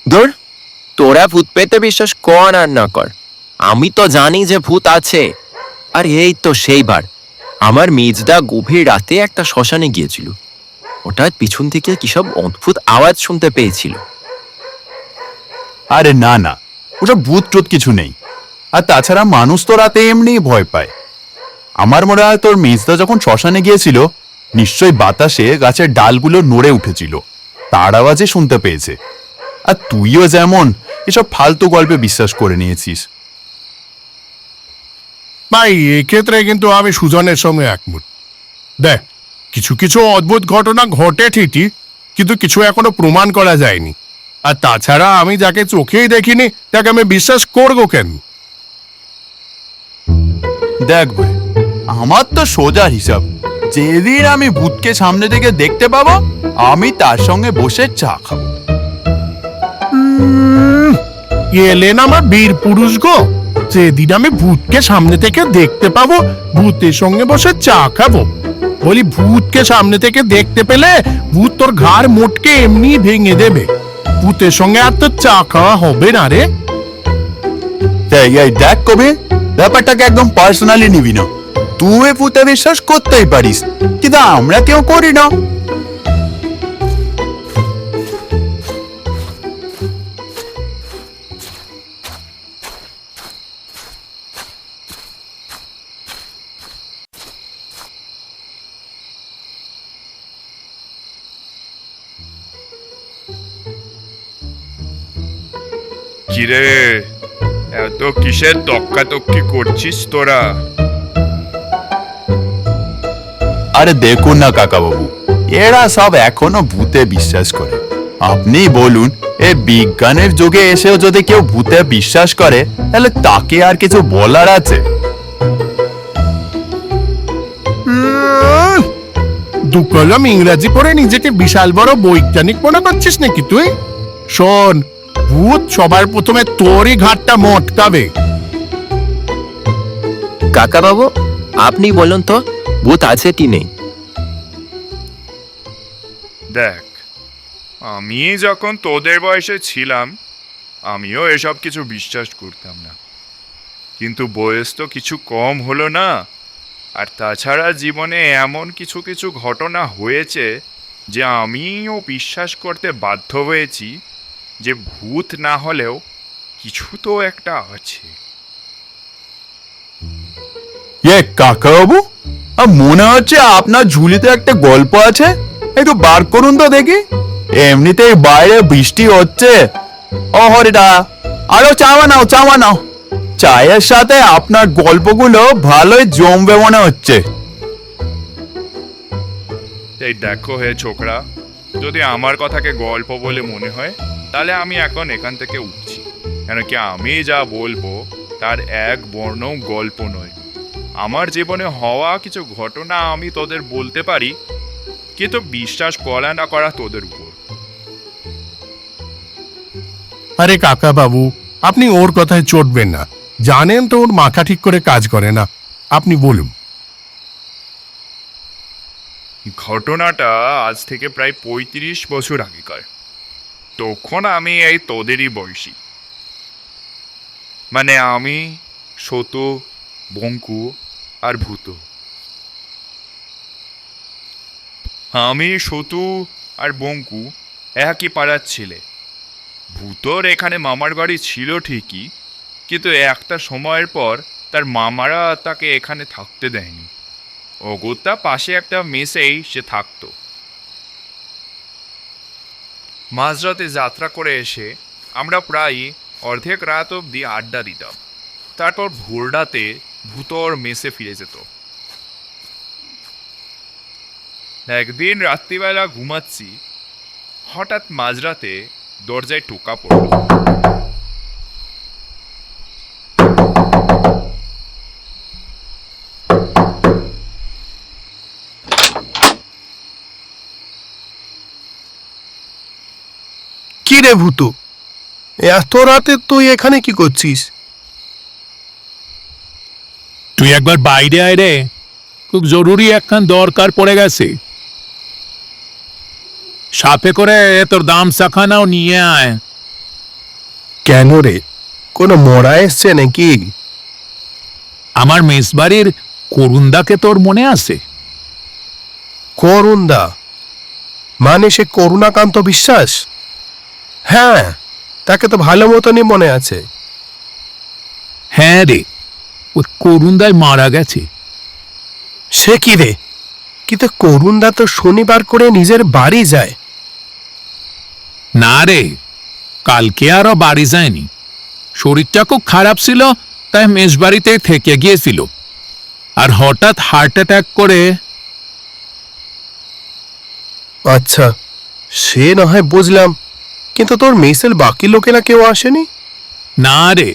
ধুর, তোরা ভূত পেতে বিশ্বাস কর আর না কর, আমি তো জানি যে ভূত আছে। আর এই তো সেইবার আমার মেজদা গভীর রাতে একটা শ্মশানে গিয়েছিল। হঠাৎ পিছন থেকে কিসব অদ্ভুত আওয়াজ শুনতে পেয়েছিল। আরে না না, ওসব ভূত টুত কিছু নেই। আর তাছাড়া মানুষ তো রাতে এমনিই ভয় পায়। আমার মনে হয় তোর মেজদা যখন শ্মশানে গিয়েছিল, নিশ্চয়ই বাতাসে গাছের ডালগুলো নড়ে উঠেছিল, তার আওয়াজে শুনতে পেয়েছে। আর তুইও যেমন এসব ফালতু গল্পে বিশ্বাস করে নিয়েছিস। ভাই, এক্ষেত্রে কিন্তু আমি সুজনের সঙ্গে একমত। দেখ, কিছু কিছু অদ্ভুত ঘটনা ঘটে ঠিকই, কিন্তু কিছু এখনো প্রমাণ করা যায়নি। আর তাছাড়া আমি যাকে চোখেই দেখিনি তাকে আমি বিশ্বাস করবো কেন? দেখ ভাই, আমার তো সোজা হিসাব, যেদিন আমি ভূতকে সামনে থেকে দেখতে পাবো, আমি তার সঙ্গে বসে চা খাবো। এলেন আমার বীর পুরুষ গো, যেদিন আমি ভূতকে সামনে থেকে দেখতে পাবো ভূতের সঙ্গে বসে চা খাবো। বলি, ভূতকে সামনে থেকে দেখতে পেলে ভূত তোর ঘাড় মোটকে এমনি ভেঙে দেবে। ভূতের সঙ্গে আর তো চা খাওয়া হবে না রে। এই দেখ কবি, ব্যাপারটাকে একদম পার্সোনালি নিবি না। তুই ভূতে বিশ্বাস করতেই পারিস, কিন্তু আমরা কেউ করি না। কিরে, এত কিসের তক্কাতক্কি করছিস তোরা? আরে দেখুন না কাকাবাবু, এরা সব এখনো ভূতে বিশ্বাস করে। আপনি বলুন, এই বিজ্ঞানের যুগে এসেও যদি কেউ ভূতে বিশ্বাস করে, তাহলে তাকে আর কিছু বলার আছে? দু কলম ইংরাজি পড়ে নিজেকে বিশাল বড় বৈজ্ঞানিক মনে করছিস নাকি তুই? শোন, ভূত সবার প্রথমে তোরই ঘাটটা মটকাবে। কাকা বাবু, আপনি বলুন তো, ভূত আছে কি নেই? দেখ, আমি যখন তোদের বয়সে ছিলাম, আমিও এসব কিছু বিশ্বাস করতাম না। কিন্তু বয়স তো কিছু কম হলো না। আর তাছাড়া জীবনে এমন কিছু কিছু ঘটনা হয়েছে যে আমিও বিশ্বাস করতে বাধ্য হয়েছি যে ভূত না হলেও কিছু তো একটা আছে। কাকাবাবু, মনে হচ্ছে আপনার ঝুলিতে একটা গল্প আছে, একটু বার করুন তো দেখি। এমনিতেই বাইরে বৃষ্টি হচ্ছে। ও হরিদা, আরো চা বানাও, চা বানাও। চায়ের সাথে আপনার গল্পগুলো ভালোই জমবে মনে হচ্ছে। এই দেখো হে ছোকরা, যদি আমার কথাকে গল্প বলে মনে হয়, তাহলে আমি এখন এখান থেকে উঠছি। কেন কি আমি যা বলবো তার এক বর্ণও গল্প নয়। আমার জীবনে হওয়া কিছু ঘটনা আমি তোদের বলতে পারি, কিন্তু বিশ্বাস করা না করা তোদের উপর। আরে কাকা বাবু, আপনি ওর কথায় চটবেন না। জানেন তো ওর মাথা ঠিক করে কাজ করে না। আপনি বলুন। ঘটনাটা আজ থেকে প্রায় ৩৫ বছর আগেকার। তখন আমি এই তোদেরই বয়সী। মানে আমি, সতু, বঙ্কু আর ভূত। আমি, সতু আর বঙ্কু একই পাড়ার ছেলে। ভূতর এখানে মামার বাড়ি ছিল ঠিকই, কিন্তু একটা সময়ের পর তার মামারা তাকে এখানে থাকতে দেয়নি। অগত্যা পাশে একটা মেসেই সে থাকতো। মাঝরাতে যাত্রা করে এসে আমরা প্রায় অর্ধেক রাত অবধি আড্ডা দিতাম। তারপর ভোররাতে ভূতর মেসে ফিরে যেত। একদিন রাত্রিবেলা ঘুমাচ্ছি, হঠাৎ মাঝরাতে দরজায় টোকা পড়ল। কি রে ভূত, এত রাতে তুই এখানে কি করছিস? তুই একবার বাইরে আয় রে, খুব জরুরি একখান দরকার পড়ে গেছে। সাপে করে তোর দাম শাখানাও নিয়ে আয়। কেন রে, কোনো মরা এসছে নাকি? আমার মেসবাড়ির করুণদাকে তোর মনে আছে? করুণদা মানে সে করুণাকান্ত বিশ্বাস? হ্যাঁ, তাকে তো ভালো মতনই মনে আছে। হ্যাঁ রে, ওই করুণদায় মারা গেছে। সে কি রে, কিন্তু করুণদা তো শনিবার করে নিজের বাড়ি যায়। না রে, কালকে আরও বাড়ি যায়নি। শরীরটা খুব খারাপ ছিল, তাই মেসবাড়িতে থেকে গিয়েছিল। আর হঠাৎ হার্ট অ্যাটাক করে। আচ্ছা, সে না হয় বুঝলাম, কিন্তু তোর মেসের বাকি লোকেরা কেউ আসেনি? না রে,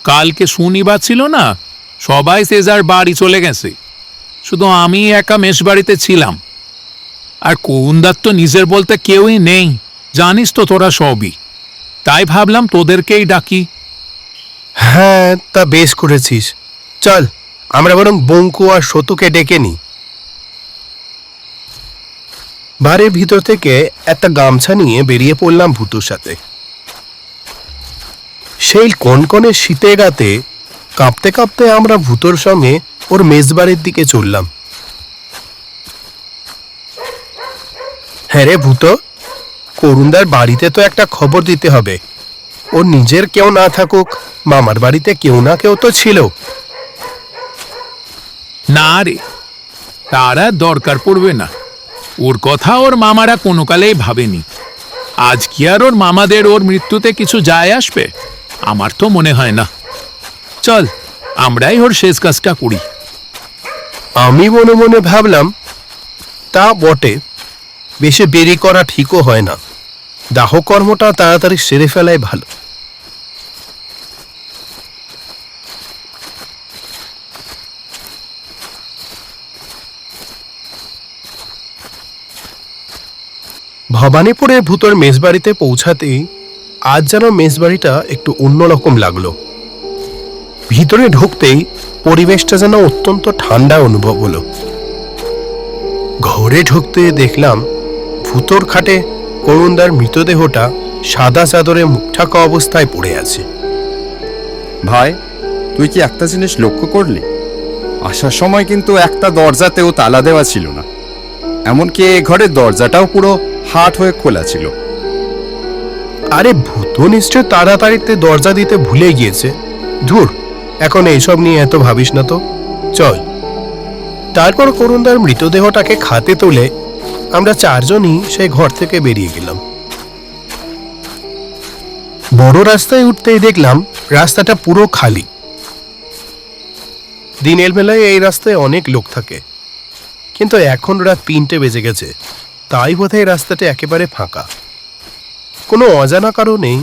কালকে শনিবার ছিল না, সবাই সে যার বাড়ি চলে গেছে। শুধু আমি একা মেসবাড়িতে ছিলাম। আর করুণদার তো নিজের বলতে কেউই নেই, জানিস তো তোরা সবই। তাই ভাবলাম তোদেরকেই ডাকি। হ্যাঁ, তা বেশ করেছিস। চল, আমরা বরং বঙ্কু আর সতুকে ডেকে নিই। বাড়ির ভিতর থেকে একটা গামছা নিয়ে বেরিয়ে পড়লাম ভূতুর সাথে। সেই কনকনে শীতে গাতে কাঁপতে কাঁপতে আমরা ভূতর সঙ্গে ওর মেজবাড়ির দিকে চললাম। হ্যাঁ রে ভূত, করুণদার বাড়িতে তো একটা খবর দিতে হবে। ওর নিজের কেউ না থাকুক, মামার বাড়িতে কেউ না কেউ তো ছিল। না রে, তারা দরকার পড়বে না। ওর কথা ওর মামারা কোনো কালেই ভাবেনি। আজ কি আর ওর মামাদের ওর মৃত্যুতে কিছু যায় আসবে? আমার তো মনে হয় না। চল, আমরাই ওর শেষ কাজটা করি। আমি মনে মনে ভাবলাম, তা বটে, বেশি দেরি করা ঠিকও হয় না। দাহ কর্মটা তাড়াতাড়ি সেরে ফেলাই ভালো। ভবানীপুরের ভূতর মেসবাড়িতে পৌঁছাতেই আজ যেন মেসবাড়িটা একটু অন্যরকম লাগলো। ভিতরে ঢুকতেই পরিবেশটা যেন অত্যন্ত ঠান্ডা অনুভব হলো। ঘরে ঢুকতে দেখলাম ভূতর খাটে করুণদার মৃতদেহটা সাদা চাদরে মুখ ঢাকা অবস্থায় পড়ে আছে। ভাই, তুই কি একটা জিনিস লক্ষ্য করলি? আসার সময় কিন্তু একটা দরজাতেও তালা দেওয়া ছিল না। এমনকি এ ঘরের দরজাটাও পুরো হাট হয়ে খোলা ছিল। আরে ভূত নিশ্চয় তাড়াতাড়িতে দরজা দিতে ভুলে গিয়েছে। ধুর, এখন এইসব নিয়ে এত ভাবিস না তো, চল। তারপর করুণদার মৃতদেহটাকে খাতে তুলে আমরা চারজনই সেই ঘর থেকে বেরিয়ে গেলাম। বড় রাস্তায় উঠতেই দেখলাম রাস্তাটা পুরো খালি। দিনের বেলায় এই রাস্তায় অনেক লোক থাকে, কিন্তু এখন রাত 3টে বেজে গেছে, তাই বোধহয় রাস্তাটা একেবারে ফাঁকা। কোনো অজানা কারণেই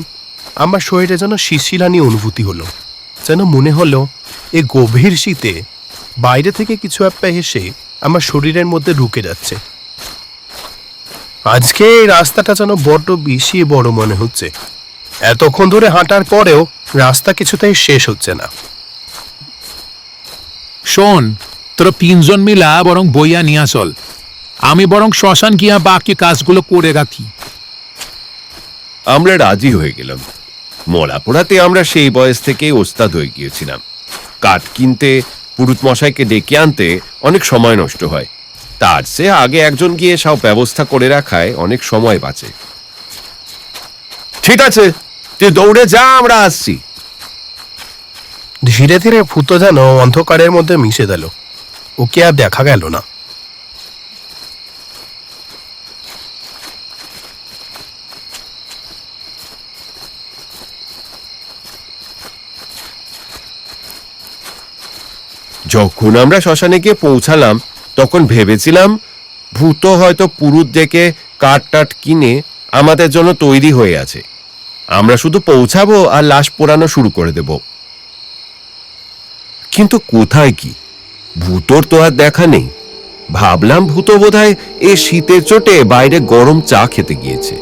আমার শরীরে যেন শিরশিরানি অনুভূতি হলো। যেন মনে হলো এই গভীর শীতে বাইরে থেকে কিছু একটা এসে আমার শরীরের মধ্যে ঢুকে যাচ্ছে। আজকে এই রাস্তাটা যেন বড্ড বেশি বড় মনে হচ্ছে। এতক্ষণ ধরে হাঁটার পরেও রাস্তা কিছুতেই শেষ হচ্ছে না। শোন, তোরা 3জন মিলা বরং বইয়া নিয়ে চল। আমি বরং শ্মশান গিয়া বাকি কাজগুলো করে রাখি। আমরা রাজি হয়ে গেলাম। মরা পোড়াতে আমরা সেই বয়স থেকে ওস্তাদ হয়ে গিয়েছিলাম। কাঠ কিনতে, পুরুত মশাইকে ডেকে আনতে অনেক সময় নষ্ট হয়। তার চেয়ে আগে একজন গিয়ে সব ব্যবস্থা করে রাখায় অনেক সময় বাঁচে। ঠিক আছে, তুই দৌড়ে যা, আমরা আসছি। ধীরে ধীরে ভূত যেন অন্ধকারের মধ্যে মিশে গেল, ওকে আর দেখা গেল না। যখন আমরা শ্মশানে গিয়ে পৌঁছালাম তখন ভেবেছিলাম ভূত হয়তো পুরুত ডেকে কাঠ টাট কিনে আমাদের জন্য তৈরি হয়ে আছে। আমরা শুধু পৌঁছাবো আর লাশ পোড়ানো শুরু করে দেব। কিন্তু কোথায় কি, ভূতর তো আর দেখা নেই। ভাবলাম ভূত বোধহয় এই শীতের চোটে বাইরে গরম চা খেতে গিয়েছে।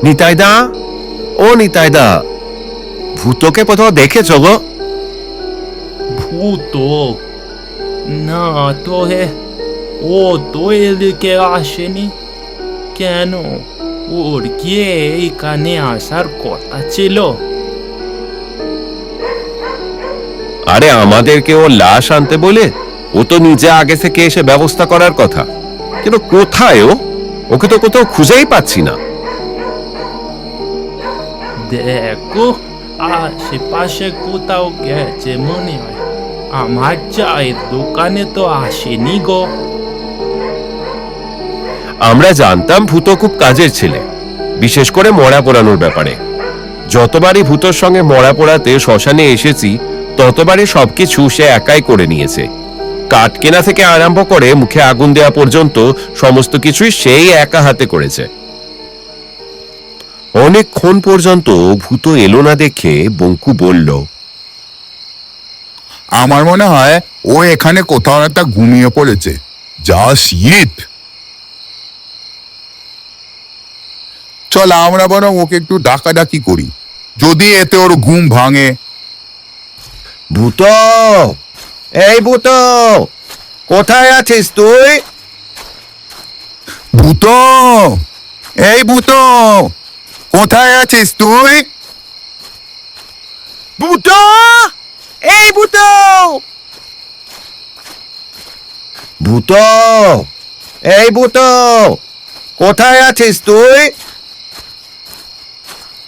নিতাইদা, ও নিতাইদা, ভূতকে কোথাও দেখেছ গো? ভূত? না তো হে, ও তো এদিকে আসেনি কেন? ওর কি এইখানে আসার কথা ছিল? আরে আমাদেরকে ও লাশ আনতে বলে ও তো নিজে আগে থেকে এসে ব্যবস্থা করার কথা, কিন্তু কোথায় ও? ওকে তো কোথাও খুঁজেই পাচ্ছি না। দেখো, আশেপাশে কোথাও গেছে মনে হয়। আমার চায়ের দোকানে তো আসেনি গো। আমরা জানতাম ভূত খুব কাজের ছেলে, বিশেষ করে মরা পোড়ানোর ব্যাপারে। যতবারই ভূতর সঙ্গে মরা পোড়াতে শ্মশানে এসেছি ততবারই সবকিছু সে একাই করে নিয়েছে। কাঠ কেনা থেকে আরম্ভ করে মুখে আগুন দেওয়া পর্যন্ত সমস্ত কিছুই সেই একা হাতে করেছে। অনেকক্ষণ পর্যন্ত ভূত এলো না দেখে বঙ্কু বলল, আমার মনে হয় ও এখানে কোথাও একটা ঘুমিয়ে পড়েছে। যা শীত! চল আমরা বরং ওকে একটু ডাকাডাকি করি, যদি এতে ওর ঘুম ভাঙে। ভূত, এই ভূত, কোথায় আছিস তুই? ভূত, এই ভূত, কোথায় আছিস তুই? ভূত, এই ভূত, ভূত, এই ভূত, কোথায় আছিস তুই?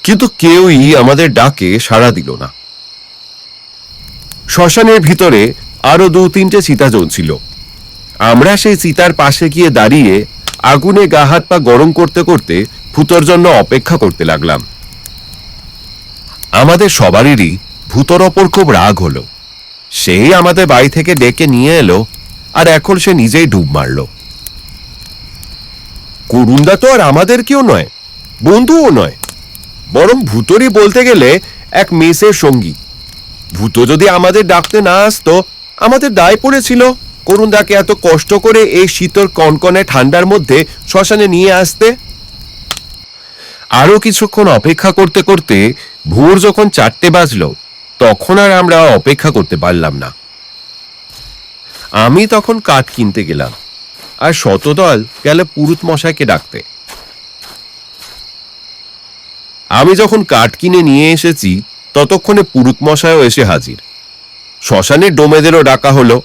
কিন্তু কেউই আমাদের ডাকে সাড়া দিল না। শ্মশানের ভিতরে আরো 2-3টে চিতা জ্বলছিল। আমরা সেই চিতার পাশে গিয়ে দাঁড়িয়ে আগুনে গা হাত পা গরম করতে করতে ভূতর জন্য অপেক্ষা করতে লাগলাম। আমাদের সবারই ভূতর ওপর খুব রাগ হলো। সেই আমাদের বাড়ি থেকে ডেকে নিয়ে এলো, আর এখন সে নিজেই ডুব মারল। করুণদা তো আর আমাদের কেউ নয়, বন্ধুও নয়, বরং ভূতরই বলতে গেলে এক মেসের সঙ্গী। ভূত যদি আমাদের ডাকতে না আসতো, আমাদের দায় পড়েছিল করুণদাকে এত কষ্ট করে এই শীতল কনকনে ঠান্ডার মধ্যে শ্মশানে নিয়ে আসতে। আরো কিছুক্ষণ অপেক্ষা করতে করতে ভোর যখন 4টে বাজলো, তখন আর আমরা অপেক্ষা করতে পারলাম না। আমি তখন কাঠ কিনতে গেলাম, আর শতদল গেল পুরুত মশাইকে ডাকতে। আমি যখন কাঠ কিনে নিয়ে এসেছি ততক্ষণে পুরুত মশাইও এসে হাজির। শ্মশানের ডোমেদেরও ডাকা হলো,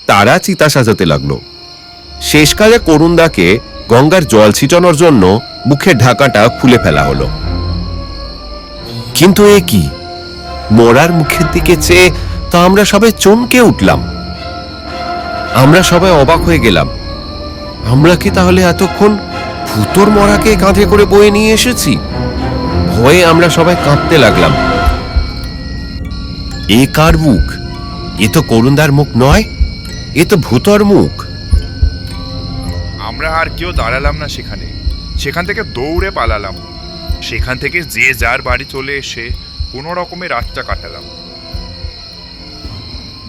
তারা চিতা সাজাতে লাগলো। শেষকালে করুণদাকে গঙ্গার জল ছিটানোর জন্য মুখের ঢাকাটা খুলে ফেলা হলো। কিন্তু এ কি, মরার মুখের দিকে চেয়ে তা আমরা সবাই চমকে উঠলাম। আমরা সবাই অবাক হয়ে গেলাম। আমরা কি তাহলে এতক্ষণ ভূতর মরাকে কাঁধে করে বয়ে নিয়ে এসেছি? ভয়ে আমরা সবাই কাঁপতে লাগলাম। এ কার মুখ? এ তো করুণদার মুখ নয়, এ তো ভূতর মুখ। আমরা আর কেউ দাঁড়ালাম না সেখান থেকে দৌড়ে পালালাম। সেখান থেকে যে যার বাড়ি চলে এসে কোনো রকমে রাতটা কাটালাম।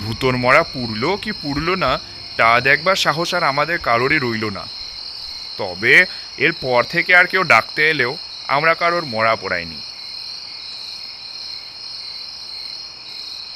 ভূতর মরা পুড়লো কি পুড়লো না তা দেখবার সাহস আর আমাদের কারোরই রইল না। তবে এর পর থেকে আর কেউ ডাকতে এলেও আমরা কারোর মরা পড়াইনি।